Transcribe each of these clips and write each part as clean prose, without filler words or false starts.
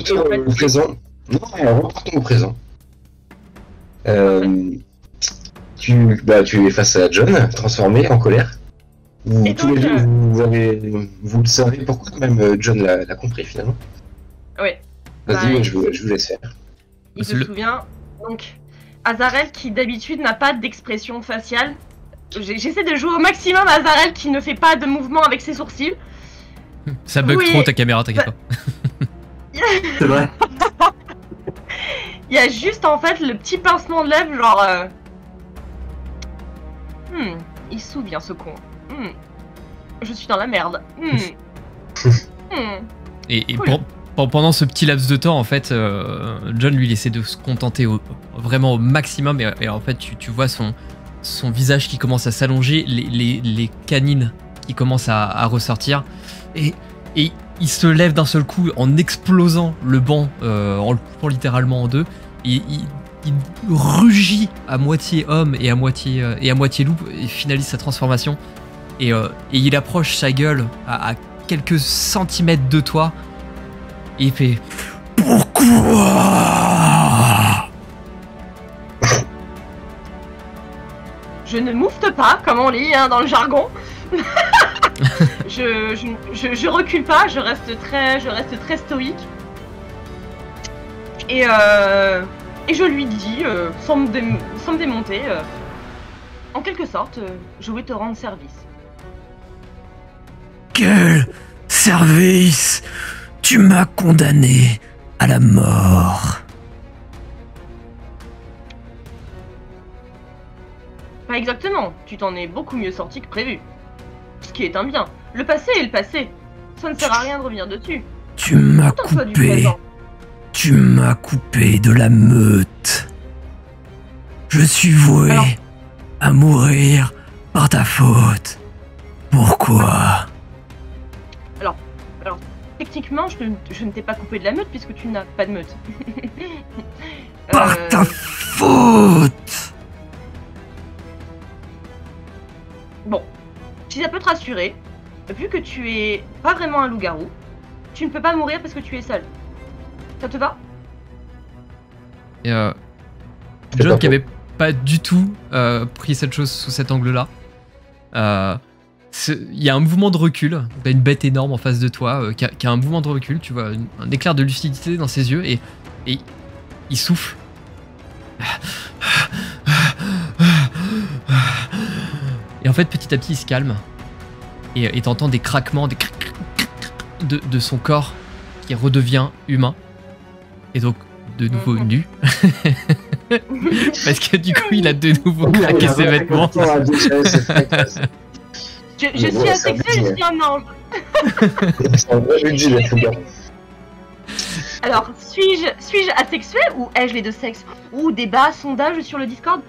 Et en fait, Au présent. Non, repartons au présent. Tu es face à John, transformé en colère. Vous, et tous les donc, deux, vous le savez pourquoi même John l'a compris finalement. ouais, Vas-y, bah, je vous laisse faire. il se C'est le- souvient. Donc, Azarel, qui d'habitude n'a pas d'expression faciale, j'essaie de jouer au maximum à Azarel qui ne fait pas de mouvement avec ses sourcils. Ça bug Oui. trop ta caméra, t'inquiète pas. C'est vrai. Il y a juste en fait le petit pincement de lèvres, genre. Il se souvient ce con. Je suis dans la merde. Et Cool. pendant ce petit laps de temps, en fait, John lui essaie de se contenter vraiment au maximum. Et en fait, tu vois son visage qui commence à s'allonger, les canines qui commencent à ressortir. Et il se lève d'un seul coup en explosant le banc, en le coupant littéralement en deux. Et il rugit à moitié homme et à moitié loup et finalise sa transformation. Et il approche sa gueule à quelques centimètres de toi. Et il fait pourquoi? Je ne moufte pas, comme on lit dans le jargon. je recule pas, je reste très stoïque. Et je lui dis, sans me démonter, en quelque sorte, je vais te rendre service. Quel service? Tu m'as condamné à la mort. Pas exactement, tu t'en es beaucoup mieux sorti que prévu. Ce qui est un bien. Le passé est le passé. Ça ne sert à rien de revenir dessus. Tu m'as Contente-toi du coupé. présent. Tu m'as coupé de la meute. Je suis voué Alors- à mourir par ta faute. Pourquoi? Alors, techniquement, je ne t'ai pas coupé de la meute puisque tu n'as pas de meute. Par ta faute. Bon, si ça peut te rassurer, vu que tu es pas vraiment un loup-garou, tu ne peux pas mourir parce que tu es seul. Ça te va? Et C'est John pas qui faux. avait pas du tout pris cette chose sous cet angle-là. Il y a un mouvement de recul. T'as une bête énorme en face de toi qui a un mouvement de recul. Tu vois un éclair de lucidité dans ses yeux et il souffle. Et en fait, petit à petit, il se calme. Et t'entends des craquements de son corps qui redevient humain. Et donc, de nouveau nu. Parce que du coup, il a de nouveau craqué ses vêtements. Je suis asexuée, je suis un ange. C'est un vrai budget, la fouga. Alors, suis-je asexuée ou ai-je les deux sexes? Ou débat, sondage sur le Discord?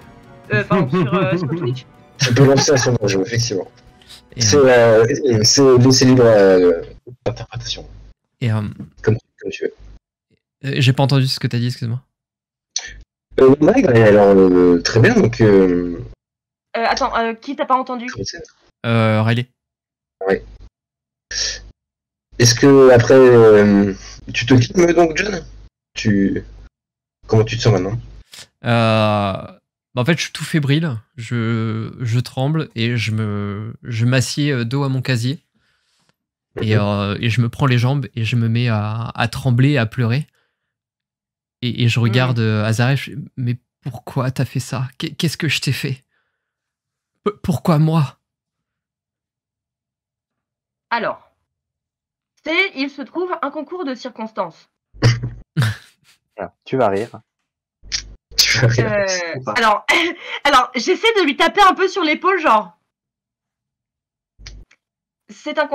Pardon, sur Twitch. Tu peux lancer un sondage, effectivement. Et, C'est laissé libre d'interprétation. et, Comme tu veux. j'ai pas entendu ce que t'as dit, excuse-moi. Mike, alors, très bien, donc. Attends, qui t'as pas entendu? Riley. Est-ce que, après, tu te calmes donc, John? Comment tu te sens maintenant? En fait, je suis tout fébrile, je tremble et je m'assieds dos à mon casier et je me prends les jambes et je me mets à trembler, à pleurer. Et je regarde Azarel, je fais, mais pourquoi t'as fait ça? Qu'est-ce que je t'ai fait? Pourquoi moi? Alors, il se trouve un concours de circonstances. Ah, tu vas rire. Tu vas rire. Ou pas. Alors, j'essaie de lui taper un peu sur l'épaule, genre. C'est un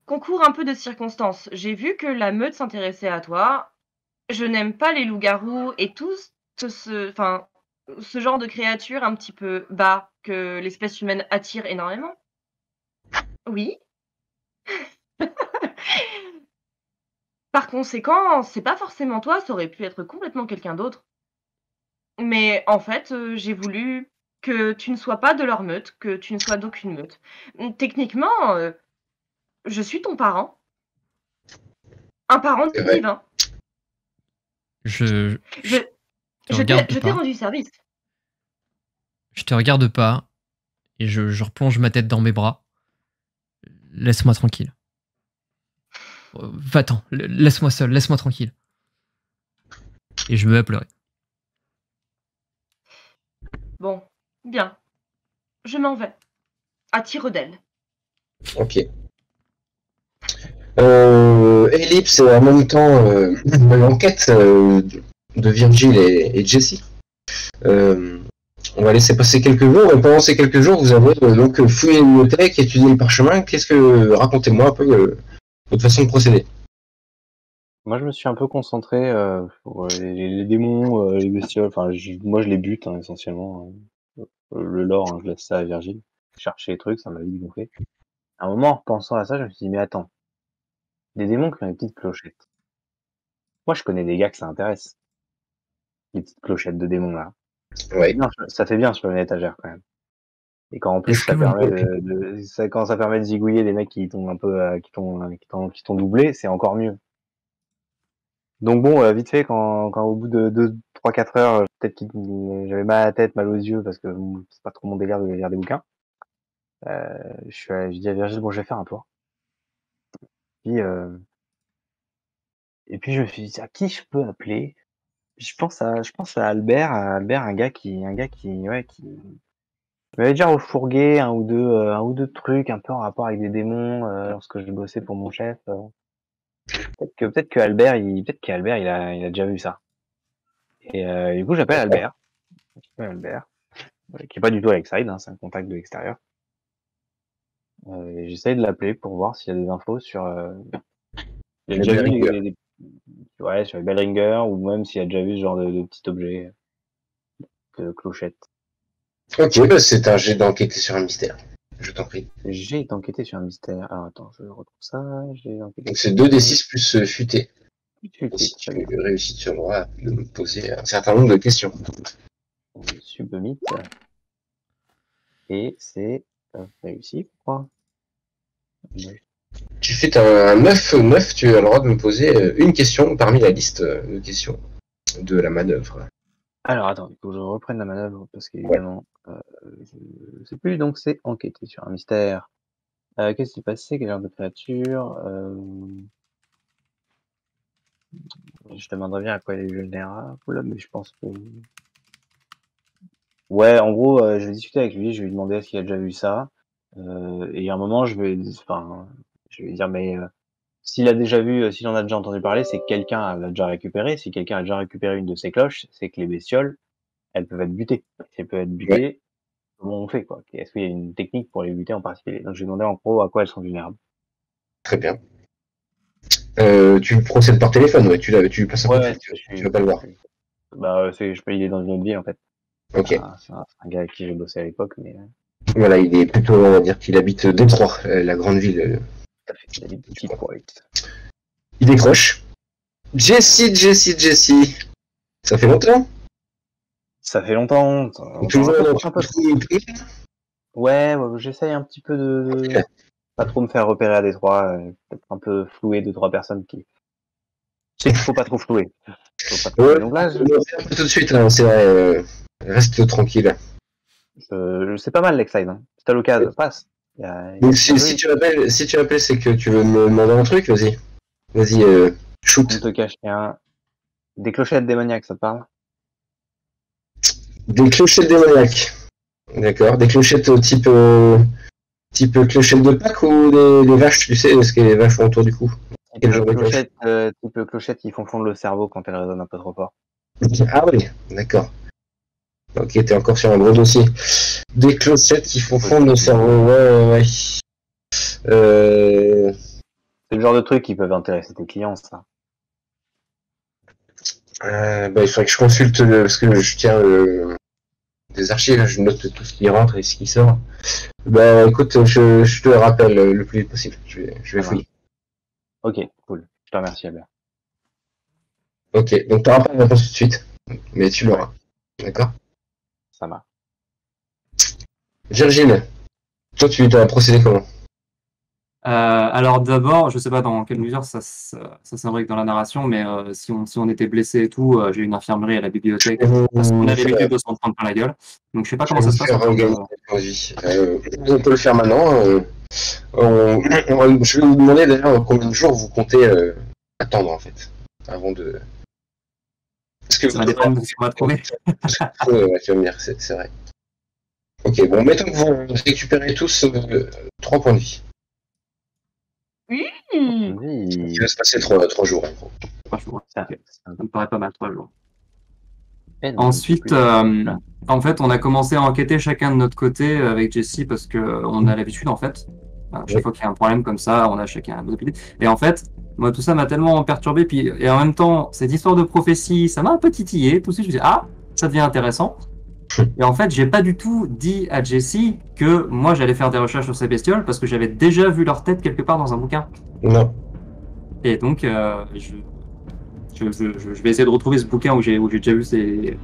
concours un peu de circonstances. J'ai vu que la meute s'intéressait à toi. Je n'aime pas les loups-garous et tout ce genre de créatures un petit peu bas que l'espèce humaine attire énormément. Oui. Par conséquent, c'est pas forcément toi, ça aurait pu être complètement quelqu'un d'autre. Mais en fait, j'ai voulu que tu ne sois pas de leur meute, que tu ne sois d'aucune meute. Techniquement, je suis ton parent. Un parent C'est vrai. divin. Je Je, te je regarde t'ai pas. rendu service. Je te regarde pas et je replonge ma tête dans mes bras. Laisse-moi tranquille. Va-t'en, laisse-moi seul, laisse-moi tranquille. Et je me mets à pleurer. Bon, bien. Je m'en vais. À tire-d'aile. Ok. Ellipse, en même temps, l'enquête de Virgile et Jesse. On va laisser passer quelques jours, et pendant ces quelques jours, vous avez donc fouillé la bibliothèque, étudié le parchemin. Racontez-moi un peu votre façon de procéder. Moi, je me suis un peu concentré pour les démons, les bestioles. Enfin, moi, je les bute hein, essentiellement. Le lore, hein, je laisse ça à Virgile. Chercher les trucs, ça m'a vite gonflé. À un moment, en repensant à ça, je me suis dit, mais attends, des démons qui ont des petites clochettes. Moi, je connais des gars que ça intéresse. Les petites clochettes de démons, là. Ouais. Non, ça fait bien sur une étagère, quand même. Et quand en plus, Est-ce que ça vous... permet quand ça permet de zigouiller les mecs qui tombent un peu, qui t'ont doublé, c'est encore mieux. Donc bon, vite fait, quand au bout de 3-4 heures, peut-être que j'avais mal à la tête, mal aux yeux, parce que c'est pas trop mon délire de lire des bouquins, je dis à Virgile, bon, je vais faire un tour. Puis, et puis je me suis dit, à qui je peux appeler? Puis je pense à Albert, un gars qui m'avait déjà refourgué un ou deux trucs un peu en rapport avec des démons, lorsque je bossais pour mon chef. Peut-être que Albert, il a déjà vu ça. Et du coup, j'appelle Albert. Qui est pas du tout à Lakeside, hein, c'est un contact de l'extérieur. Et j'essaye de l'appeler pour voir s'il y a des infos sur. Il a déjà vu ouais, sur les Bellringer ou même s'il a déjà vu ce genre de petit objet, de clochette. Ok, bah c'est un jet d'enquêter sur un mystère. Je t'en prie. J'ai enquêté sur un mystère. Alors attends, je retrouve ça. J'ai enquêté. Donc c'est 2d6 plus futé. Et Futé, si très tu bien. réussis, tu auras de me poser un certain nombre de questions. Submit. Et c'est réussi, pourquoi? Tu fais un 9, tu as le droit de me poser une question parmi la liste de questions de la manœuvre. Alors attends, il faut que je reprenne la manœuvre parce qu'évidemment, je sais plus. Donc c'est enquêter sur un mystère. Qu'est-ce qui s'est passé? Quel genre de créature? Je demanderais bien à quoi il est vulnérable, mais je pense que... Ouais, en gros, je vais discuter avec lui, je vais lui demander s'il a déjà vu ça. Et à un moment, je vais lui dire, mais s'il a déjà vu, s'il en a déjà entendu parler, c'est que quelqu'un l'a déjà récupéré. Si quelqu'un a déjà récupéré une de ces cloches, c'est que les bestioles, elles peuvent être butées. Si elles peuvent être butées, comment on fait, quoi? Est-ce qu'il y a une technique pour les buter en particulier? Donc je vais demander en gros à quoi elles sont vulnérables. Très bien. Tu procèdes par téléphone, ouais, tu passes un coup de fil, tu vas pas le voir. Bah, il est dans une autre ville, en fait. Ok. C'est un gars avec qui j'ai bossé à l'époque, mais Voilà, il est plutôt, on va dire qu'il habite Détroit, la grande ville. tout à fait, il a dit Detroit. Il décroche. Jesse. Ça fait longtemps? Ça fait longtemps. Toujours Un peu. Ouais, j'essaye un petit peu de pas trop me faire repérer à Détroit, peut-être un peu flouer 2-3 personnes qui... Je sais qu'il faut pas trop flouer. Ouais, Donc là, tout de suite, hein, c'est vrai, reste tranquille. c'est pas mal Lakeside, hein. Si t'as l'occasion, passe. Donc si tu appelles, c'est que tu veux me demander un truc, vas-y. Vas-y, shoot. On te cache des clochettes démoniaques, ça te parle? Des clochettes démoniaques. D'accord. Des clochettes type clochettes de Pâques ou des vaches, tu sais, ce que les vaches font autour du cou. Quel genre de cloche? Type clochettes qui font fondre le cerveau quand elles résonnent un peu trop fort. Ah oui, d'accord. Ok, t'es encore sur un gros dossier. Des clochettes qui font fondre le cerveau, ouais. C'est le genre de truc qui peuvent intéresser tes clients, ça. Il faudrait que je consulte, parce que je tiens des archives, je note tout ce qui rentre et ce qui sort. Bah écoute, je te rappelle le plus vite possible. Je vais fouiller. Ok, cool. Je te remercie, Albert. Ok, donc t'auras pas de réponse tout de suite, mais tu l'auras. D'accord? Ça marche. Virgile, toi tu as procédé comment? Alors d'abord, je sais pas dans quelle mesure ça s'imbrique dans la narration, mais si on était blessé et tout, j'ai une infirmerie à la bibliothèque parce qu'on avait l'habitude de s'en prendre plein la gueule. Donc je sais pas comment ça se passe en termes de... On peut le faire maintenant. Je vais vous demander d'ailleurs combien de jours vous comptez attendre en fait avant de. Est-ce que Ça va dépendre de ce qu'on va trouver. Infirmière, c'est vrai. Ok, bon, mettons que vous récupérez tous 3 points de vie. Oui. Il va se passer 3 jours en gros. 3 jours, Ça- ça me paraît pas mal, 3 jours. Eh non, Ensuite, en fait, on a commencé à enquêter chacun de notre côté avec Jessie parce que on a l'habitude, en fait. Chaque fois qu'il y a un problème comme ça, on a chacun un autre idée. Et en fait, moi, tout ça m'a tellement perturbé. Puis, et en même temps, cette histoire de prophétie, ça m'a un peu titillé. Tout de suite, je me dis, ah, ça devient intéressant. Et en fait, j'ai pas du tout dit à Jessie que moi, j'allais faire des recherches sur ces bestioles parce que j'avais déjà vu leur tête quelque part dans un bouquin. Non. Et donc, je vais essayer de retrouver ce bouquin où j'ai déjà vu ces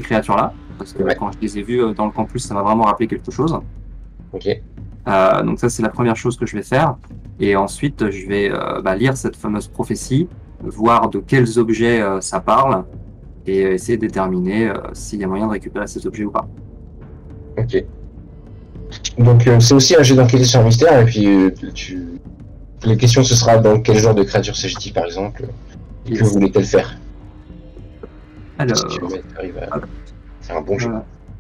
créatures-là. Parce que quand je les ai vues dans le campus, ça m'a vraiment rappelé quelque chose. Ok. Donc ça, c'est la première chose que je vais faire. Et ensuite, je vais lire cette fameuse prophétie, voir de quels objets ça parle, et essayer de déterminer s'il y a moyen de récupérer ces objets ou pas. Ok. Donc c'est aussi un jet d'enquête sur un mystère, et puis les questions ce sera dans quel genre de créature s'agit-il par exemple, et que voulez-elle faire. Alors, Si tu arrives à faire un bon jeu.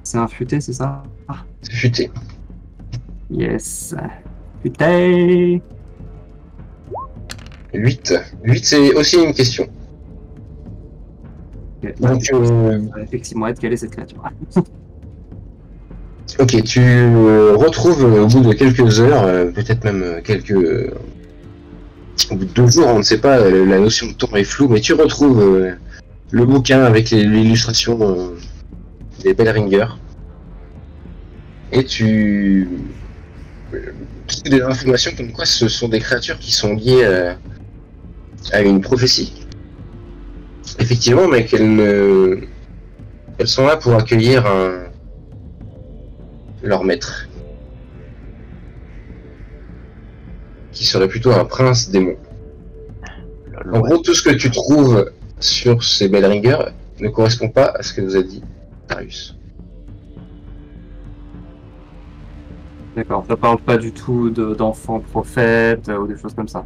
C'est un futé, c'est ça? C'est futé. Yes. Futé. 8. 8 c'est aussi une question. Okay. Donc, effectivement, quelle est cette créature? ok, tu retrouves au bout de quelques heures, peut-être même au bout de 2 jours, on ne sait pas, la notion de temps est floue, mais tu retrouves le bouquin avec l'illustration des Bellringer. Et tu trouves des informations comme quoi ce sont des créatures qui sont liées à une prophétie. Effectivement, mais elles sont là pour accueillir leur maître, qui serait plutôt un prince démon. En gros, tout ce que tu trouves sur ces Bellringer ne correspond pas à ce que nous a dit Darius. D'accord, ça parle pas du tout d'enfants prophètes ou des choses comme ça.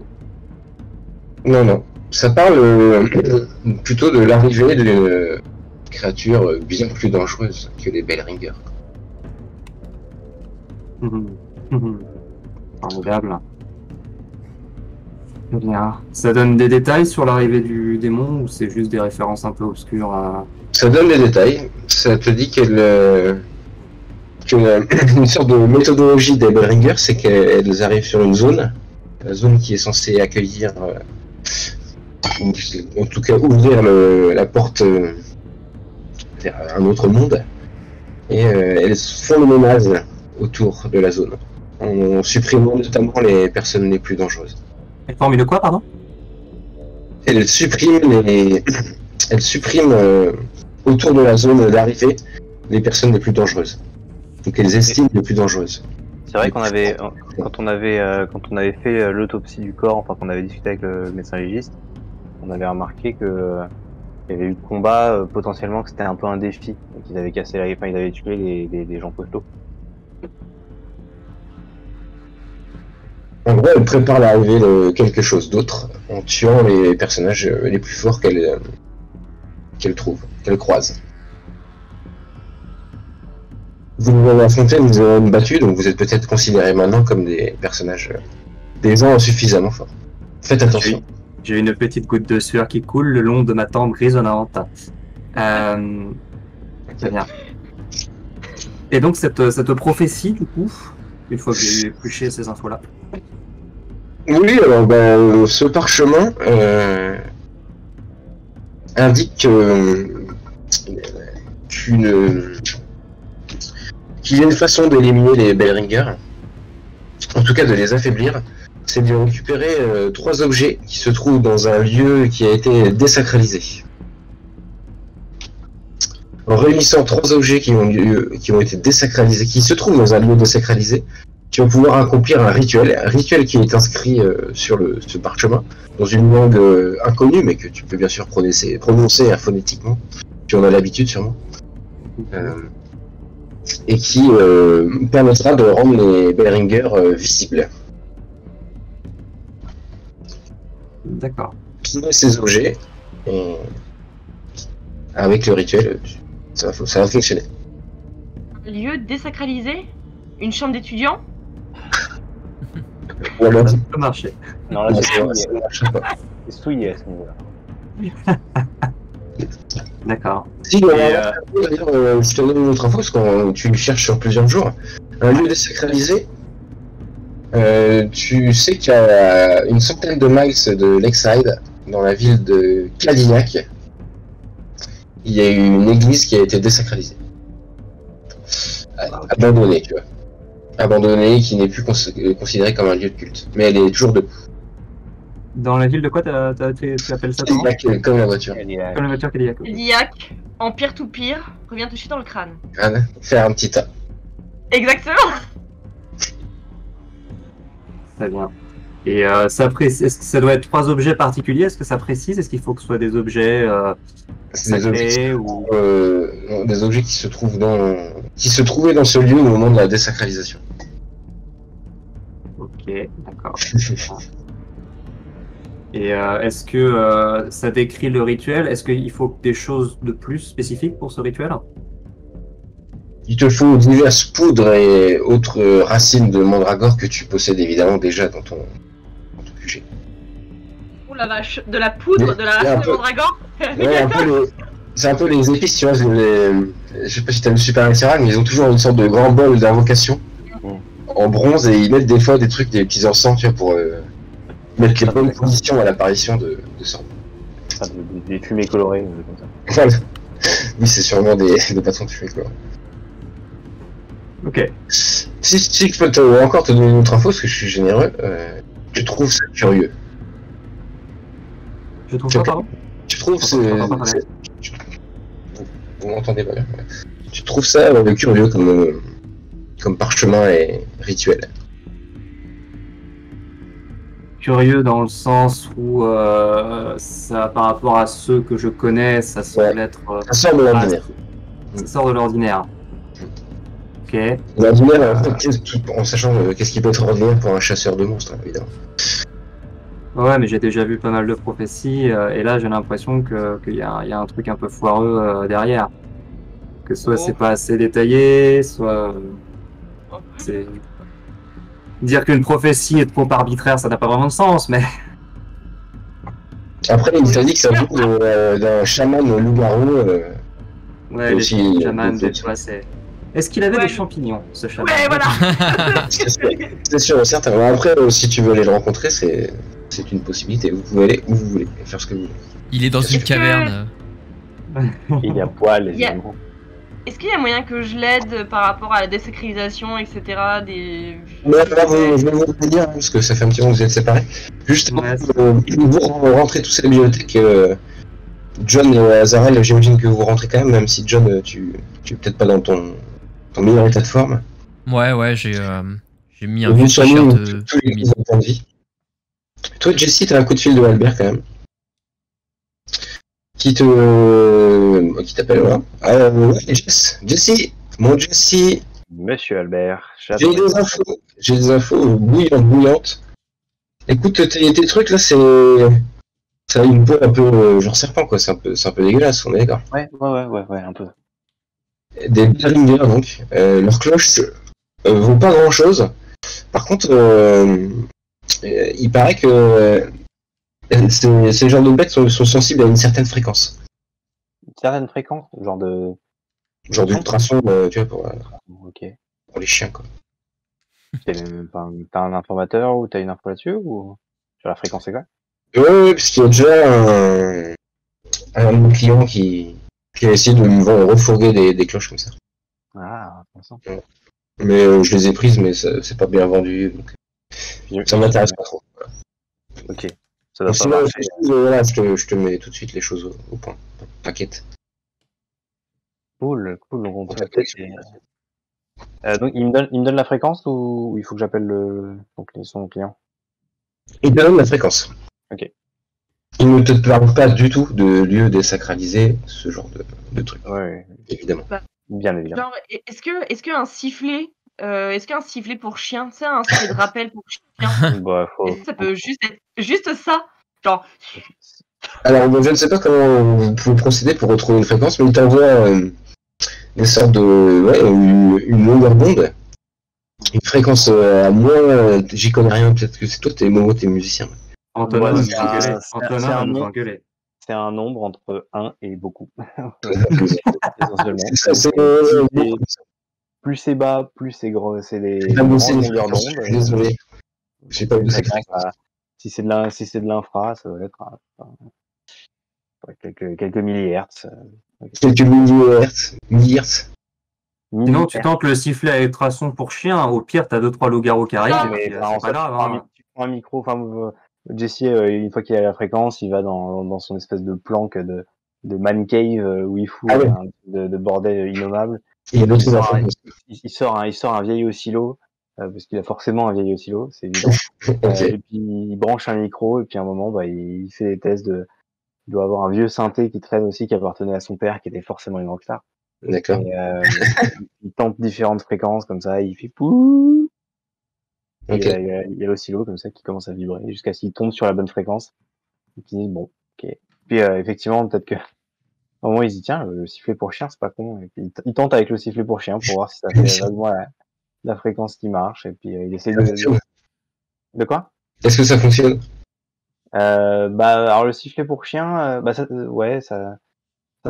Non, non. Ça parle plutôt de l'arrivée d'une créature bien plus dangereuse que les Bellringer. Formidable. Bien. Ça donne des détails sur l'arrivée du démon ou c'est juste des références un peu obscures à... Ça donne des détails. Ça te dit qu'une sorte de méthodologie des Bellringer, c'est qu'elles arrivent sur une zone, la zone qui est censée accueillir, en tout cas ouvrir la porte vers un autre monde, et elles font le ménage autour de la zone, en supprimant notamment les personnes les plus dangereuses. Elle forme une quoi, pardon? Elle supprime autour de la zone d'arrivée les personnes les plus dangereuses. Donc elles estiment les plus dangereuses. C'est vrai qu'on avait, quand on avait fait l'autopsie du corps, enfin qu'on avait discuté avec le médecin légiste, on avait remarqué que il y avait eu combat, potentiellement que c'était un peu un défi, donc ils avaient cassé ils avaient tué les gens costauds. En gros, elle prépare l'arrivée de quelque chose d'autre en tuant les personnages les plus forts qu'elle croise. Vous nous avez affronté, vous avez battu, donc vous êtes peut-être considérés maintenant comme des personnages, des gens suffisamment forts. Faites attention. J'ai une petite goutte de sueur qui coule le long de ma tempe grisonnante. Très bien. Et donc cette prophétie, du coup, une fois que j'ai épluché ces infos-là. Oui, alors ce parchemin indique qu'il y a une façon d'éliminer les Bellringer, en tout cas de les affaiblir, c'est de récupérer 3 objets qui se trouvent dans un lieu qui a été désacralisé. En réunissant 3 objets qui ont été désacralisés, qui se trouvent dans un lieu désacralisé, tu vas pouvoir accomplir un rituel qui est inscrit sur ce parchemin, dans une langue inconnue, mais que tu peux bien sûr prononcer phonétiquement. Tu en as l'habitude sûrement. Et qui permettra de rendre les Bellringer visibles. D'accord. Trouver ces objets, et avec le rituel, ça va fonctionner. Un lieu désacralisé? Une chambre d'étudiant? Ou alors, Ça peut marcher. Non, là, ça marche pas. c'est souillé à ce niveau-là. D'accord. Si, d'ailleurs, je te donne une autre info, parce que tu le cherches sur plusieurs jours. Un lieu désacralisé, tu sais qu'il y a une centaine de miles de Lakeside, dans la ville de Cadignac, il y a eu une église qui a été désacralisée. Abandonnée, tu vois. Abandonnée, qui n'est plus considérée comme un lieu de culte. Mais elle est toujours debout. Dans la ville de quoi tu appelles ça comment? Cadignac, comme la voiture. Comme la voiture Cadillac. Cadillac, en pire-to-pire, revient toucher dans le crâne. Faire un petit tas. Exactement. Très bien. Et est-ce que ça doit être 3 objets particuliers? Est-ce que ça précise? Est-ce qu'il faut que ce soit des objets C'est des objets, sacrés ou... des objets qui se trouvaient dans ce lieu au moment de la désacralisation. Ok, d'accord. Et est-ce que ça décrit le rituel? Est-ce qu'il faut des choses de plus spécifiques pour ce rituel? Il te faut diverses poudres et autres racines de mandragore que tu possèdes évidemment déjà dans ton QG. Oh la vache, de la poudre, de la racine de mandragore. Ouais, c'est un peu les épices, tu vois. Je sais pas si t'as vu Super Natural, mais ils ont toujours une sorte de grand bol d'invocation en bronze et ils mettent des fois des petits encens, tu vois, pour mettre les bonnes conditions à l'apparition de sorts. Enfin, des fumées colorées, comme ça. Voilà. Oui, c'est sûrement des patrons de fumée, quoi. Ok. Si je peux encore te donner une autre info, parce que je suis généreux, tu trouves ça curieux. Je trouve pas, pardon? Tu trouves Vous m'entendez pas bien. Tu trouves ça curieux comme parchemin et rituel. Curieux dans le sens où ça, par rapport à ceux que je connais, ça semble être... Ça sort de l'ordinaire. Ça sort de l'ordinaire. Ok. L'ordinaire, en sachant qu'est-ce qui peut être ordinaire pour un chasseur de monstres, évidemment. Ouais, mais j'ai déjà vu pas mal de prophéties, et là j'ai l'impression qu'il y a un truc un peu foireux derrière. Que soit c'est pas assez détaillé, soit... c'est... Dire qu'une prophétie est trop arbitraire, ça n'a pas vraiment de sens, mais... Après, il t'a dit que ça vient d'un chaman loup-garou. Ouais, les chamans, des fois, c'est... Est-ce qu'il avait des champignons, ce chaman? Ouais, voilà. C'est sûr, certain. Après, si tu veux aller le rencontrer, c'est une possibilité. Vous pouvez aller où vous voulez, et faire ce que vous voulez. Il est dans une caverne. Il y a poil, évidemment. Est-ce qu'il y a moyen que je l'aide par rapport à la désacralisation, etc. des... Ouais, là, je vais vous le dire, parce que ça fait un petit moment que vous êtes séparés. Justement, vous rentrez tous à la bibliothèque. John et Azarel, j'imagine que vous rentrez quand même si John, tu es peut-être pas dans ton meilleur état de forme. Ouais, j'ai mis un vieux t-shirt de... tous les points de vie. Toi, Jessie, t'as un coup de fil de Albert quand même. Qui t'appelle, voilà. Ouais, Jessie, mon Jessie. Monsieur Albert, j'ai des infos bouillantes. Écoute, tes trucs là, ça a une peau un peu genre serpent, quoi. C'est un peu dégueulasse, on est d'accord. Ouais, un peu. Des Bellringer, donc. Leurs cloches vaut pas grand chose. Par contre, il paraît que ces genres de bêtes sont sensibles à une certaine fréquence. Une certaine fréquence, genre d'ultrason, tu vois, pour les chiens, quoi. T'as un informateur ou t'as une info là-dessus ou sur la fréquence exacte? Ouais, parce qu'il y a déjà un de nos clients qui a essayé de me refourguer des cloches comme ça. Ah, intéressant. Ouais. Mais je les ai prises, mais c'est pas bien vendu, donc ça m'intéresse pas trop. Voilà. Ok. Ça doit donc, pas marcher. Voilà, je te mets tout de suite les choses au point. T'inquiète. Cool. Donc on peut Donc il me donne la fréquence ou il faut que j'appelle son client? Il te donne la fréquence. Ok. Il ne te parle pas du tout de lieu désacralisé, ce genre de truc, Ouais, évidemment. bien évidemment. Genre, est-ce qu'un sifflet, pour chien, c'est un sifflet de rappel pour chien, Bah, est-ce que ça peut juste être juste ça? Genre, Alors, je ne sais pas comment vous pouvez procéder pour retrouver une fréquence, mais il t'envoie des sortes de... Ouais, une longueur d'onde. Une fréquence à moins... J'y connais rien, peut-être que c'est toi, t'es musicien. Antonin va Ouais, nous engueuler. Antonin va nous nom- engueuler. c'est un nombre entre 1 et beaucoup. Essentiellement. Ça, c'est... Plus c'est bas, plus c'est gros, c'est des Ah, bon, grandes c'est une longueurs fréquence, d'onde. je suis désolé. J'ai pas vu cette D'accord, fréquence. si c'est de l'infra, ça doit être quelques millihertz. Quelques millihertz. Sinon, tu tentes le sifflet à ultrasons pour chien. Au pire, t'as 2-3 loups-garous qui arrivent. Mais, et puis, c'est pas grave. Hein. tu prends un micro, Jesse, une fois qu'il a la fréquence, il va dans son espèce de planque de man cave où il fout de bordel innommable. Il y a d'autres Il sort un vieil oscillo, parce qu'il a forcément un vieil oscillo, c'est évident. Okay. Et puis il branche un micro, et puis à un moment, il fait des tests il doit avoir un vieux synthé qui traîne aussi, qui appartenait à son père, qui était forcément une rockstar. D'accord. Et, il tente différentes fréquences comme ça, il fait pouh. Okay. Il y a l'oscillo comme ça qui commence à vibrer jusqu'à ce qu'il tombe sur la bonne fréquence. Et qu'il dit bon, ok. Puis effectivement, peut-être que au moment il se dit tiens, le sifflet pour chien, c'est pas con. Et puis il tente avec le sifflet pour chien pour voir si ça fait vaguement la fréquence qui marche. Et puis il essaie de quoi? Est-ce que ça fonctionne? Alors le sifflet pour chien,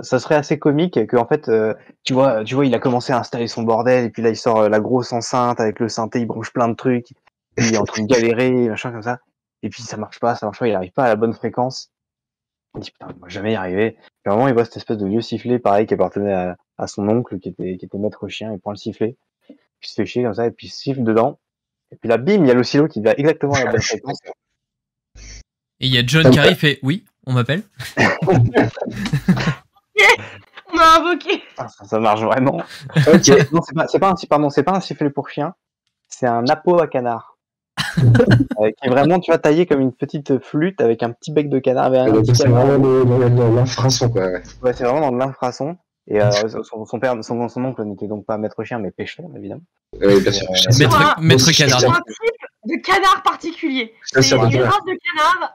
ça serait assez comique que en fait, tu vois, il a commencé à installer son bordel et puis là il sort la grosse enceinte avec le synthé, il branche plein de trucs, puis il est en train de galérer, machin comme ça, et puis ça marche pas, il arrive pas à la bonne fréquence. Il dit putain, on va jamais y arriver. Puis à un moment il voit cette espèce de vieux sifflet pareil qui appartenait à son oncle qui était maître chien, il prend le sifflet, il se fait chier comme ça et puis il siffle dedans, et puis là bim, il y a l'oscillo qui va exactement à la bonne fréquence. Et il y a John qui arrive et oui, on m'appelle. on m'a invoqué. Ça marche vraiment. Ok. Non, c'est pas un sifflet pour chien, c'est un appôt à canard. Qui est vraiment, tu vois, taillé comme une petite flûte avec un petit bec de canard. C'est vraiment de l'infrason, quoi. Ouais, c'est vraiment dans de l'infrason. Et son oncle n'était donc pas maître chien, mais pêcheur, évidemment. Oui, bien sûr. Maître canard. C'est un type de canard particulier. C'est une race de canard.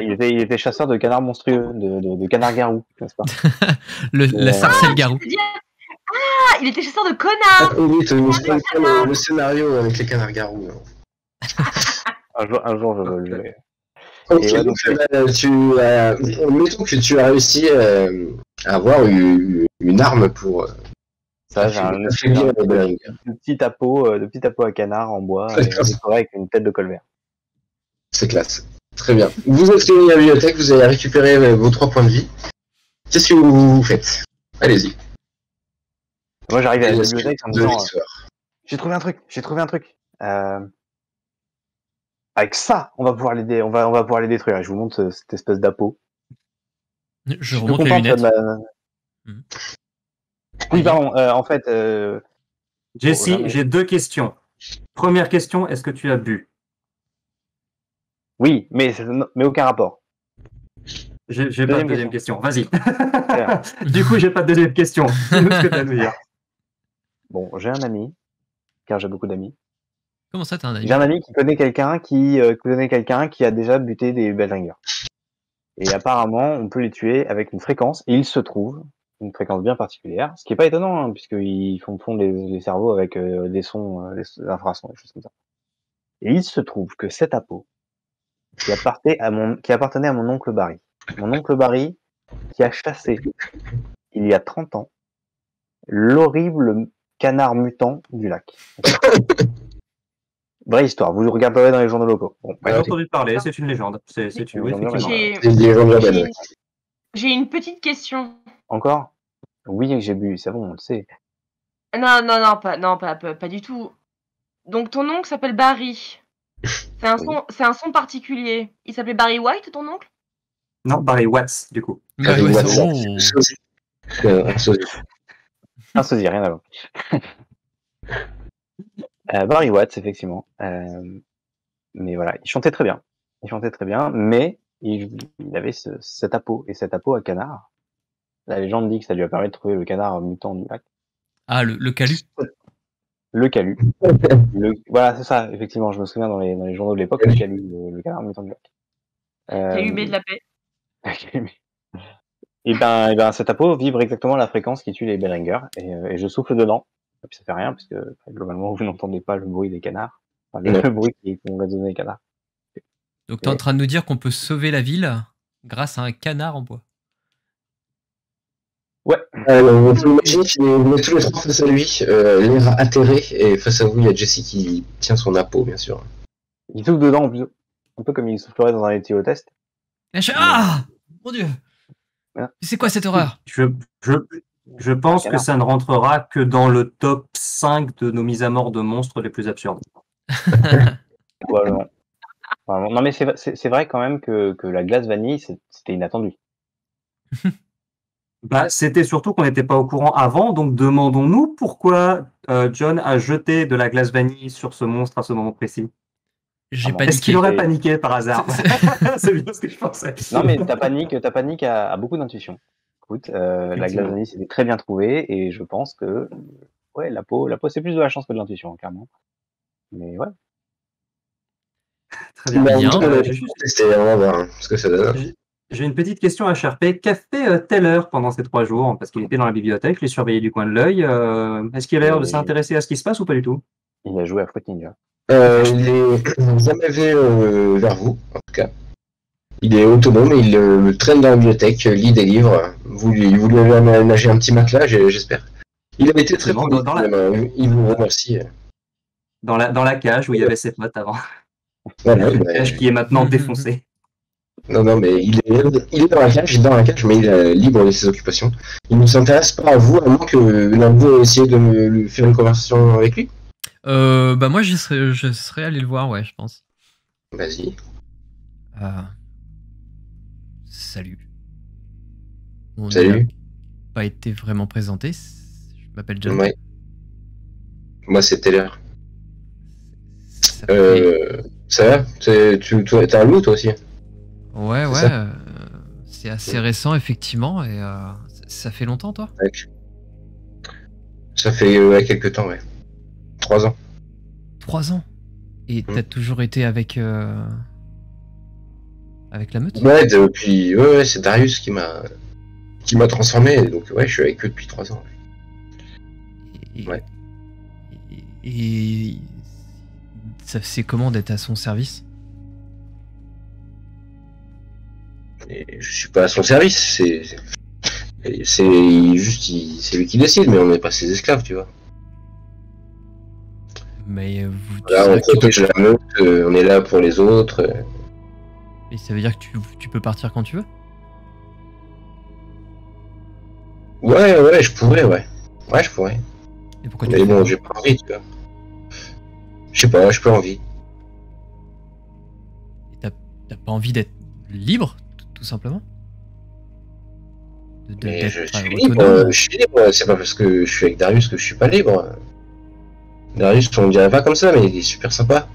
Il était chasseur de canards monstrueux, de canards garous, n'est-ce pas? La sarcelle garou. Ah, il était chasseur de connards. Oui, le scénario avec les canards garous. Un jour, je veux le jouer. Ok, ouais, donc mettons que tu as réussi à avoir une arme pour... Ça, j'ai un petit appôt à canard en bois, avec une tête de colvert. C'est classe. Très bien. Vous êtes réunis à la bibliothèque, vous allez récupérer vos 3 points de vie. Qu'est-ce que vous faites? Allez-y. Moi, j'arrive à la bibliothèque en me disant j'ai trouvé un truc. Avec ça, on va pouvoir les détruire. Je vous montre cette espèce d'appôt. Je remonte les lunettes. Oui, pardon. En fait, Jesse, j'ai 2 questions. Première question, est-ce que tu as bu? Oui, mais aucun rapport. J'ai pas de deuxième question. Vas-y. Du coup, j'ai pas de deuxième question. Dis-nous ce que tu as à nous dire. Bon, j'ai un ami, car j'ai beaucoup d'amis. Comment ça, t'as un ami? J'ai un ami qui connaît quelqu'un qui a déjà buté des Bellringers. Et apparemment, on peut les tuer avec une fréquence, et il se trouve, une fréquence bien particulière, ce qui est pas étonnant, hein, puisqu'ils font les cerveaux avec des sons, des infrasons, des choses comme ça. Et il se trouve que cet appôt, qui appartenait à mon oncle Barry. Mon oncle Barry, qui a chassé, il y a 30 ans, l'horrible canard mutant du lac. Vraie histoire, vous le regarderez dans les journaux locaux. Bon, j'ai entendu parler, c'est une légende. J'ai une petite question. Encore? Oui, j'ai bu, c'est bon, on le sait. Non, pas du tout. Donc ton oncle s'appelle Barry. C'est un son particulier. Il s'appelait Barry White, ton oncle? Non, Barry Watts, du coup. Barry Watts. Un sosie, rien à voir. Barry Watts, effectivement. Mais voilà, il chantait très bien. Mais il avait cet appeau, et cet appeau à canard. La légende dit que ça lui a permis de trouver le canard mutant du lac. Ah, le calu. Le calu. Voilà, c'est ça, effectivement, je me souviens dans les journaux de l'époque, le calu, le canard mutant du lac. Calumet de la paix. Et ben, cet appeau vibre exactement la fréquence qui tue les Beringer, et je souffle dedans. Et puis ça fait rien, parce que globalement, vous n'entendez pas le bruit des canards. Enfin, le bruit qu'on va donner les canards. Donc t'es en train de nous dire qu'on peut sauver la ville grâce à un canard en bois. Ouais. Vous imaginez qu'il est tous les trois face à lui, l'air atterré, et face à vous, il y a Jesse qui tient son appeau, bien sûr. Il souffle dedans, en plus, un peu comme il soufflerait dans un éthylotest. Ah mon Dieu. C'est quoi cette horreur? Je pense que ça ne rentrera que dans le top 5 de nos mises à mort de monstres les plus absurdes. Probablement. Non, mais c'est vrai quand même que la glace vanille, c'était inattendu. Bah, c'était surtout qu'on n'était pas au courant avant, donc demandons-nous pourquoi John a jeté de la glace vanille sur ce monstre à ce moment précis. J'ai paniqué. Est-ce qu'il aurait paniqué par hasard? C'est bien ce que je pensais. Non, mais ta panique a beaucoup d'intuition. Écoute, la glace vanille, c'était très bien trouvé, et je pense que ouais, la peau, c'est plus de la chance que de l'intuition, clairement. Mais ouais. Très bien. C'était vraiment voir ce que ça donne. J'ai une petite question à Sharpay. Qu'a fait Teller pendant ces 3 jours? Parce qu'il était dans la bibliothèque, je l'ai surveillé du coin de l'œil. Est-ce qu'il a l'air de s'intéresser à ce qui se passe ou pas du tout? Il a joué à Fruit Ninja. Il est jamais venu vers vous, en tout cas. Il est autonome, et il traîne dans la bibliothèque, lit des livres. Vous lui avez aménagé un petit matelas, j'espère. Il avait été très poli, il vous remercie. Dans la cage où il y avait ses potes avant. Voilà, une cage qui est maintenant défoncée. Non, mais il est dans la cage, mais il est libre de ses occupations. Il ne s'intéresse pas à vous, à moins que l'un de vous ait essayé de lui faire une conversation avec lui. Bah moi je serais allé le voir, ouais, je pense. Vas-y. Salut. Salut. n'a pas été vraiment présenté. Je m'appelle John. Ouais. Moi c'est Teller. Ça va? T'es un loup toi aussi? Ouais. C'est assez récent effectivement, et ça fait longtemps toi? Ouais. Ça fait quelques temps, ouais. 3 ans. 3 ans? Et t'as toujours été avec la meute? Ouais, depuis. Ouais, c'est Darius qui m'a transformé, donc ouais, je suis avec eux depuis 3 ans. Ouais. Et ça c'est comment d'être à son service? Et je suis pas à son service, c'est lui qui décide, mais on n'est pas ses esclaves, tu vois. Mais on protège la meute, on est là pour les autres. Et ça veut dire que tu peux partir quand tu veux? Ouais, je pourrais, ouais. Ouais, je pourrais. Et pourquoi mais bon, j'ai pas envie, tu vois. Je sais pas, j'ai pas envie. Et t'as pas envie d'être libre, tout simplement? Mais je suis libre, c'est pas parce que je suis avec Darius que je suis pas libre. Darius, on dirait pas comme ça, mais il est super sympa.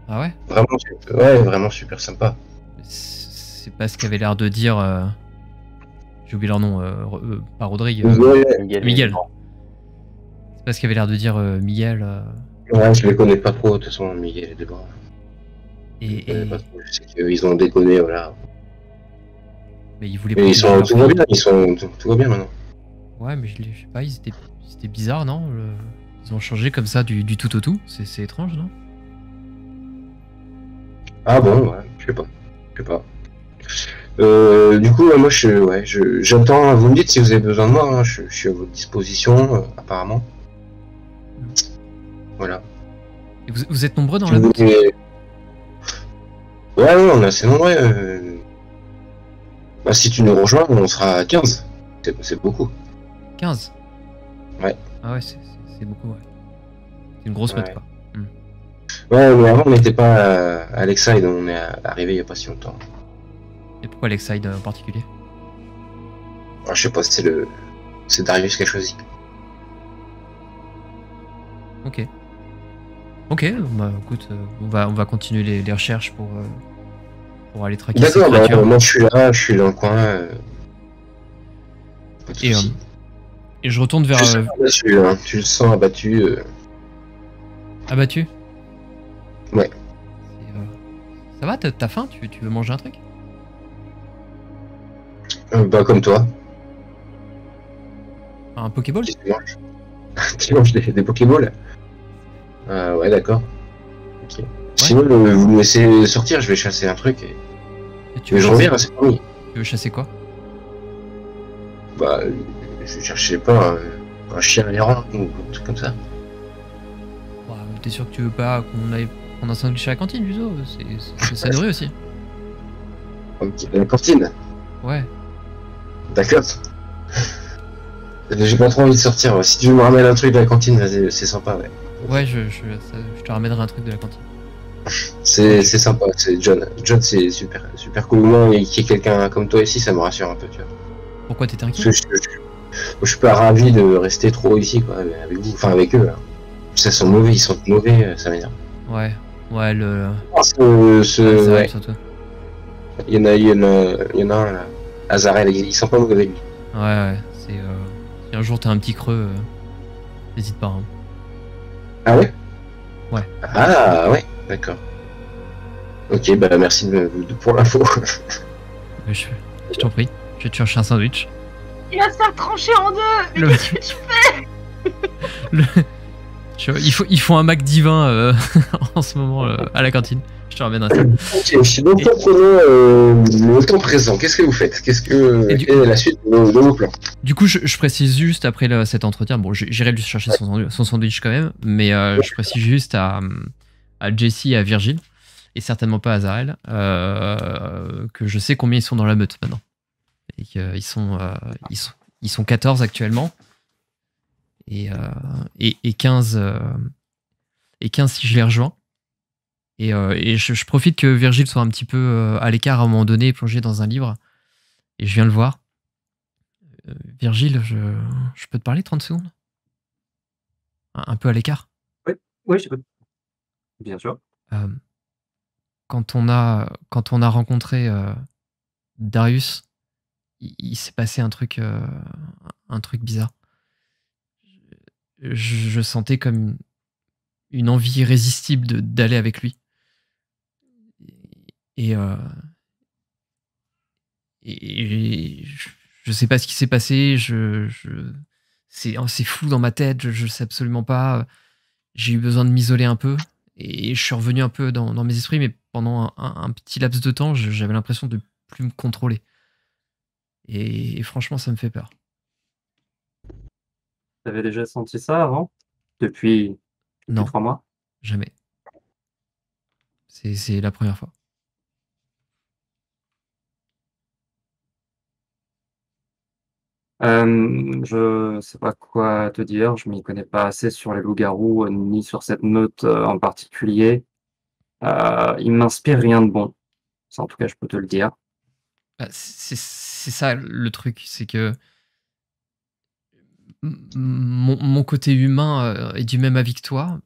Ah ouais? Vraiment super sympa. C'est pas ce qu'avait l'air de dire... J'ai oublié leur nom, pas Rodrigue. Miguel. C'est pas ce qu'avait l'air de dire Miguel. Ouais, je les connais pas trop, de toute façon, Miguel et Déborah. Je sais qu'ils ont déconné, voilà. Mais ils voulaient pas. Tout va bien, tout va bien maintenant. Ouais, mais je sais pas, ils étaient bizarres, non? Ils ont changé comme ça du tout au tout. C'est étrange, non? Ah bon, ouais, je sais pas. Du coup, moi, j'entends. Vous me dites si vous avez besoin de moi. Hein, je suis à votre disposition, apparemment. Voilà. Et vous êtes nombreux dans la meute? Ouais, on est assez nombreux. Bah, si tu nous rejoins, on sera à 15. C'est beaucoup. 15? Ouais. Ah ouais, c'est beaucoup, ouais. C'est une grosse meute, quoi. Ouais, mais avant, on n'était pas à Lakeside, on est arrivé il n'y a pas si longtemps. Et pourquoi Lakeside en particulier? Je sais pas, c'est Darius qui a choisi. Ok. Ok, bah écoute, on va continuer les recherches pour aller traquer ces D'accord, bah, créatures. moi je suis là, je suis dans le coin. Pas de Et, soucis. et je retourne vers Je sens abattu, hein. Tu le sens abattu. abattu. Ouais. Ça va, t'as faim? Tu veux manger un truc? Bah, comme toi. Un Pokéball? Qu'est-ce que tu manges? Tu manges des Pokéballs? Ouais, d'accord. Ok. Sinon, vous me laissez sortir, je vais chasser un truc. Et tu Mais veux je reviens, c'est promis. Tu veux chasser quoi? Bah, je cherchais pas un chien errant ou un truc comme ça. Bah, t'es sûr que tu veux pas qu'on aille prendre un sandwich à la cantine, Luso? Ça nourrit aussi. Ok, la cantine. Ouais. D'accord. J'ai pas trop envie de sortir. Si tu veux me ramener un truc de la cantine, vas-y, c'est sympa, ouais. Ouais, je te ramènerai un truc de la cantine. C'est Ok. sympa, c'est John. John, c'est super cool. Moi, et qu'il y ait quelqu'un comme toi ici, ça me rassure un peu, tu vois. Pourquoi t'étais inquiet? Parce que je suis pas ravi de rester trop ici, quoi, avec vous, enfin avec eux. Là. Ça sent mauvais, ils sentent mauvais, ça m'énerve. Ouais. Ouais, Ouais. surtout. Il y en a un là. Azarel, il sent pas mauvais lui. Ouais. Si un jour t'as un petit creux, n'hésite pas. Hein. Ah ouais? Ouais. Ah ouais, d'accord. Ok, bah merci pour l'info. Je t'en prie. Je vais te chercher un sandwich. Il va se faire trancher en deux. Mais Le- qu'est-ce que tu fais? Ils font un Mac divin en ce moment à la cantine. Je te ramènerai ça. Ok, donc prenons le temps présent. Qu'est-ce que vous faites? Quelle est la suite de vos plans? Du coup, je précise juste après cet entretien, bon, j'irai lui chercher son sandwich quand même, mais je précise juste à Jesse et à Virgile, et certainement pas à Azarel, que je sais combien ils sont dans la meute maintenant. Et qu'ils ils sont 14 actuellement, et 15, et 15 si je les rejoins. Et je profite que Virgile soit un petit peu à l'écart à un moment donné, plongé dans un livre, et je viens le voir. Virgile, je peux te parler 30 secondes? Un peu à l'écart. Oui, je peux. Bien sûr. Euh, quand on a rencontré Darius, il s'est passé un truc bizarre. Je sentais comme une envie irrésistible d'aller avec lui. Et, je sais pas ce qui s'est passé. C'est flou dans ma tête. Je sais absolument pas. J'ai eu besoin de m'isoler un peu. Et je suis revenu un peu dans mes esprits, mais pendant un petit laps de temps, j'avais l'impression de plus me contrôler. Et franchement, ça me fait peur. T'avais déjà senti ça avant? Depuis Non, 3 mois? jamais. C'est la première fois. Je sais pas quoi te dire, je m'y connais pas assez sur les loups-garous, ni sur cette meute, en particulier. Ils m'inspirent rien de bon. Ça, en tout cas, je peux te le dire. C'est ça le truc, c'est que mon côté humain est du même avis que toi,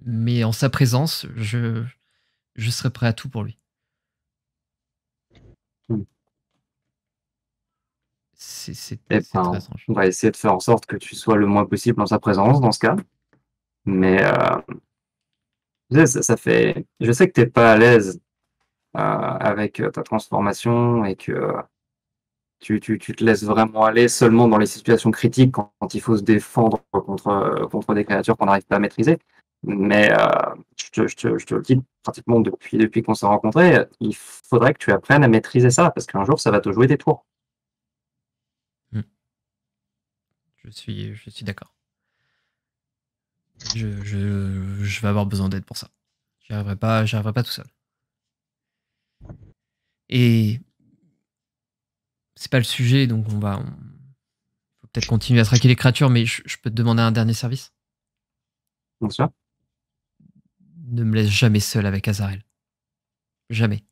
mais en sa présence, je serais prêt à tout pour lui. Mmh. C'est Eh très ben, étrange. on va essayer de faire en sorte que tu sois le moins possible en sa présence dans ce cas. Mais, tu sais, ça fait je sais que t'es pas à l'aise, avec, ta transformation et que, tu te laisses vraiment aller seulement dans les situations critiques quand il faut se défendre contre des créatures qu'on n'arrive pas à maîtriser. Mais je te le dis pratiquement depuis qu'on s'est rencontrés, il faudrait que tu apprennes à maîtriser ça parce qu'un jour, ça va te jouer des tours. Mm. Je suis d'accord. Je vais avoir besoin d'aide pour ça. J'y arriverai pas tout seul. Et c'est pas le sujet, donc faut peut-être continuer à traquer les créatures, mais je peux te demander un dernier service? Bien sûr. Ne me laisse jamais seul avec Azarel. Jamais.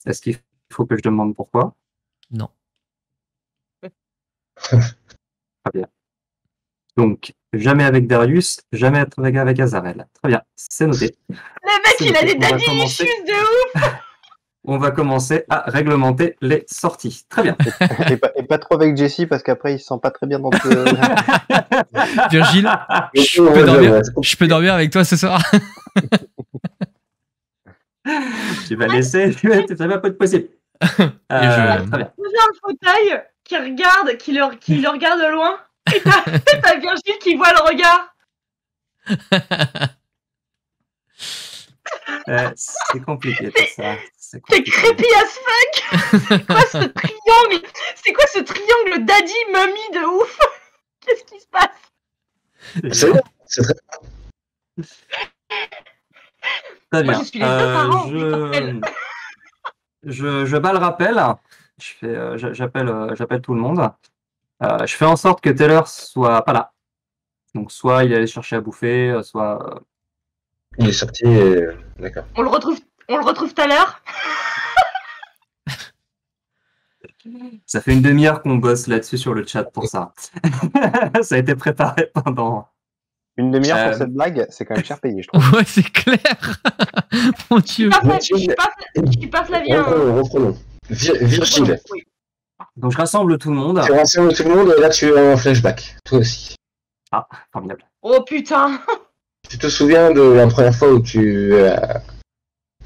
Est-ce qu'il faut que je demande pourquoi? Non. Très bien. Donc, jamais avec Darius, jamais avec Azarel. Très bien, c'est noté. Le mec, C'est il a noté. des On va daddy commencer. issues de ouf. On va commencer à réglementer les sorties. Très bien. Et pas trop avec Jessie parce qu'après il se sent pas très bien dans ce. Virgile, je peux dormir avec toi ce soir. Tu vas laisser, ça va pas être possible. Très bien. Vous avez un fauteuil qui regarde, qui le regarde de loin, et t'as Virgile qui voit le regard. C'est compliqué tout ça. C'est creepy as fuck. C'est quoi ce triangle daddy mummy de ouf? Qu'est-ce qui se passe? C'est très Très bien. Moi, je suis les deux parents. Je bats le rappel. J'appelle tout le monde. Je fais en sorte que Taylor soit pas là. Donc soit il est allé chercher à bouffer, soit. Il est sorti. D'accord. On le retrouve tout à l'heure. Ça fait une demi-heure qu'on bosse là-dessus sur le chat pour ça. Ça a été préparé pendant. Une demi-heure pour cette blague, c'est quand même cher payé, je trouve. Ouais, c'est clair. Mon Dieu. Je suis pas Flavien. Reprenons. Virgile. Oui. Donc je rassemble tout le monde. Tu rassembles tout le monde et là tu as un flashback. Toi aussi. Ah, formidable. Oh putain. Tu te souviens de la première fois où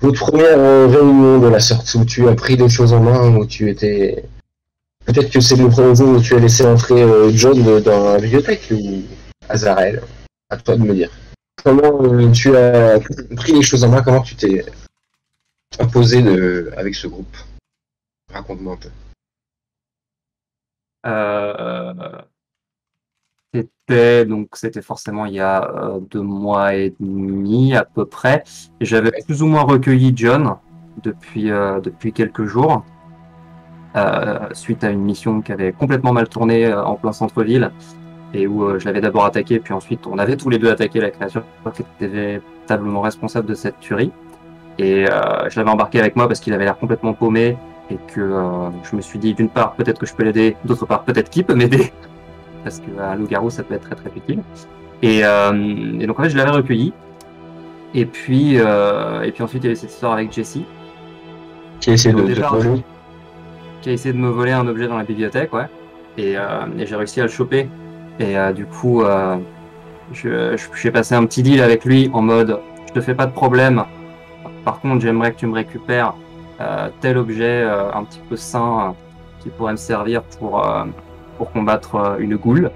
votre première réunion de la sorte, où tu as pris des choses en main, où tu étais... Peut-être que c'est le premier jour où tu as laissé entrer John dans la bibliothèque, ou Azarel. À toi de me dire. Comment tu as pris les choses en main, comment tu t'es imposé avec ce groupe? Raconte-moi un peu. C'était forcément il y a 2 mois et demi à peu près. Et j'avais plus ou moins recueilli John depuis quelques jours, suite à une mission qui avait complètement mal tourné en plein centre-ville, et où je l'avais d'abord attaqué, puis ensuite on avait tous les deux attaqué la créature qui était véritablement responsable de cette tuerie. Et je l'avais embarqué avec moi parce qu'il avait l'air complètement paumé, et que je me suis dit, d'une part, peut-être que je peux l'aider, d'autre part, peut-être qu'il peut m'aider. Parce qu'un loup-garou, ça peut être très très utile. Et donc en fait, je l'avais recueilli. Et puis ensuite, il y avait cette histoire avec Jessie. Qui a essayé de Qui a essayé de me voler un objet dans la bibliothèque, ouais. Et j'ai réussi à le choper. Et du coup, j'ai passé un petit deal avec lui en mode, je te fais pas de problème. Par contre, j'aimerais que tu me récupères tel objet un petit peu sain qui pourrait me servir pour combattre une goule.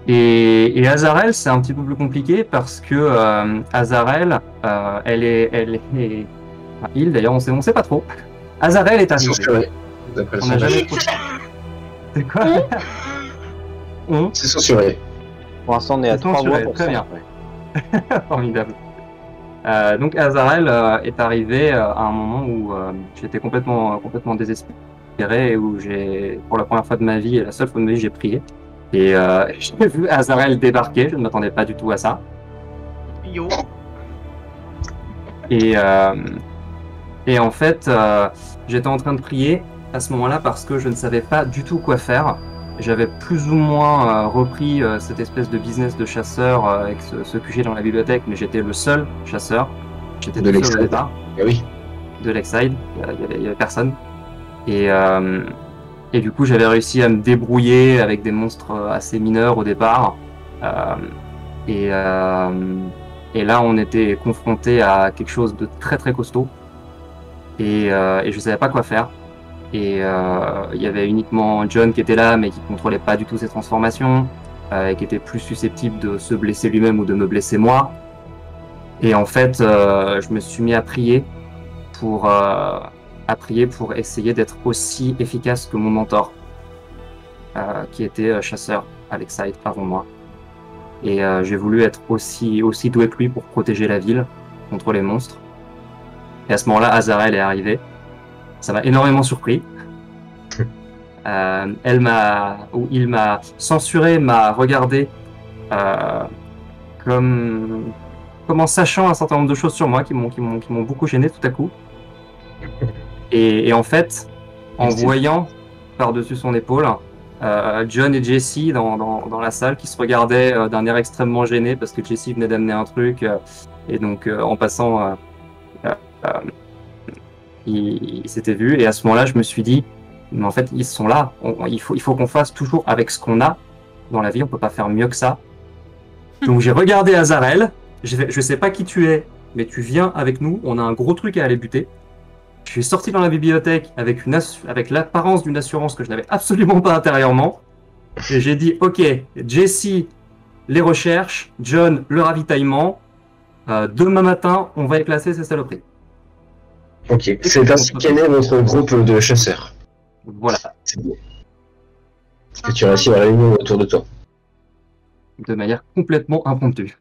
Et Azarel, c'est un petit peu plus compliqué parce que Azarel, elle est d'ailleurs, on sait pas trop. Azarel est arrivé. On n'a jamais trop... C'est quoi? C'est censuré. Pour l'instant, on est à 3 mois pour très ça. bien. Formidable. Donc Azarel est arrivé à un moment où j'étais complètement désespéré, et où pour la première fois de ma vie et la seule fois de ma vie, j'ai prié. Et j'ai vu Azarel débarquer, je ne m'attendais pas du tout à ça. Yo. Et en fait, j'étais en train de prier à ce moment-là parce que je ne savais pas du tout quoi faire. J'avais plus ou moins repris cette espèce de business de chasseur avec ce QG dans la bibliothèque, mais j'étais le seul chasseur. J'étais le seul au départ. Oui. De Lakeside, il y avait personne. Et du coup, j'avais réussi à me débrouiller avec des monstres assez mineurs au départ. Et là, on était confronté à quelque chose de très très costaud. Et je savais pas quoi faire. Et il y avait uniquement John qui était là, mais qui contrôlait pas du tout ses transformations, et qui était plus susceptible de se blesser lui-même ou de me blesser moi. Et en fait, je me suis mis à prier pour essayer d'être aussi efficace que mon mentor, qui était chasseur à Lakeside avant moi. Et j'ai voulu être aussi doué que lui pour protéger la ville contre les monstres. Et à ce moment-là, Azarel est arrivé. Ça m'a énormément surpris. Il m'a censuré, m'a regardé comme en sachant un certain nombre de choses sur moi qui m'ont beaucoup gêné tout à coup. Et en fait, en voyant par-dessus son épaule John et Jesse dans la salle qui se regardaient d'un air extrêmement gêné parce que Jesse venait d'amener un truc et donc en passant ils s'étaient vus et à ce moment-là je me suis dit mais en fait ils sont là, il faut qu'on fasse toujours avec ce qu'on a dans la vie, on peut pas faire mieux que ça. Donc j'ai regardé Azarel, j'ai fait, je sais pas qui tu es mais tu viens avec nous, on a un gros truc à aller buter. Je suis sorti dans la bibliothèque avec l'apparence d'une assurance que je n'avais absolument pas intérieurement. Et j'ai dit, ok, Jesse, les recherches, John, le ravitaillement. Demain matin, on va éclater ces saloperies. Ok, c'est ainsi qu'est né votre groupe de chasseurs. Voilà, C'est beau. Est-ce que tu réussis à réunir autour de toi? de manière complètement impromptue.